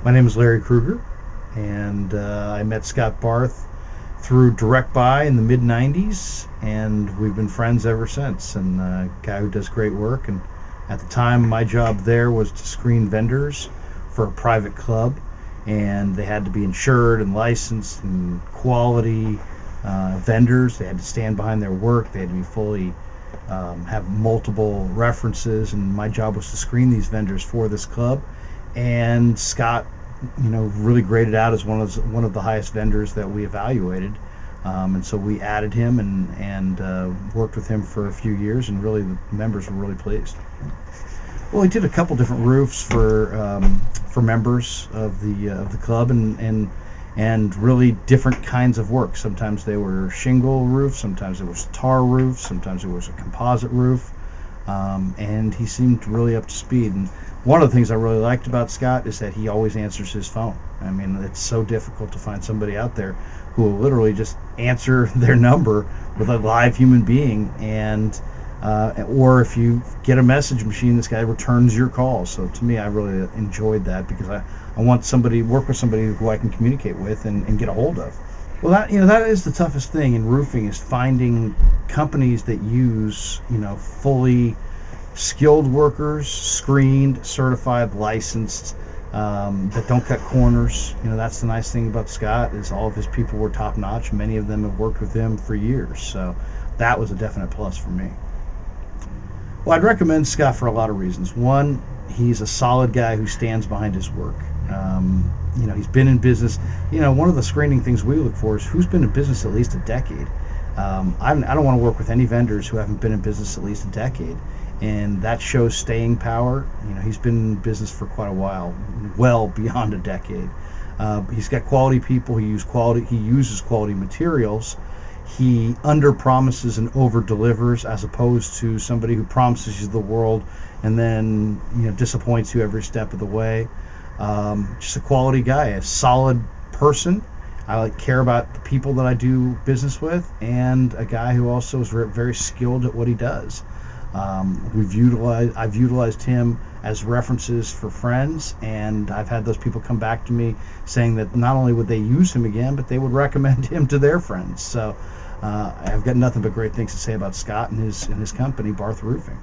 My name is Larry Kruger, and I met Scott Barth through Direct Buy in the mid-90s, and we've been friends ever since, and a guy who does great work. And at the time, my job there was to screen vendors for a private club, and they had to be insured and licensed and quality vendors. They had to stand behind their work. They had to be fully have multiple references, and my job was to screen these vendors for this club. And Scott, really graded out as one of the highest vendors that we evaluated, and so we added him and worked with him for a few years, and really the members were really pleased. Well, he did a couple different roofs for members of the club, and really different kinds of work. Sometimes they were shingle roofs, sometimes it was tar roofs, sometimes it was a composite roof, and he seemed really up to speed. And one of the things I really liked about Scott is that he always answers his phone. I mean, it's so difficult to find somebody out there who will literally just answer their number with a live human being, and or if you get a message machine, this guy returns your calls. So to me, I really enjoyed that, because I want work with somebody who I can communicate with and get a hold of. Well, that is the toughest thing in roofing, is finding companies that use fully skilled workers, screened, certified, licensed, that don't cut corners. That's the nice thing about Scott, is all of his people were top notch. Many of them have worked with him for years, so that was a definite plus for me. Well, I'd recommend Scott for a lot of reasons. One, he's a solid guy who stands behind his work. He's been in business. One of the screening things we look for is who's been in business at least a decade. I don't want to work with any vendors who haven't been in business at least a decade, and that shows staying power. He's been in business for quite a while, well beyond a decade. He's got quality people. He uses quality materials. He under promises and over delivers, as opposed to somebody who promises you the world and then disappoints you every step of the way. Just a quality guy, a solid person. I care about the people that I do business with, and a guy who also is very skilled at what he does. I've utilized him as references for friends, and I've had those people come back to me saying that not only would they use him again, but they would recommend him to their friends. So I've got nothing but great things to say about Scott and his company, Barth Roofing.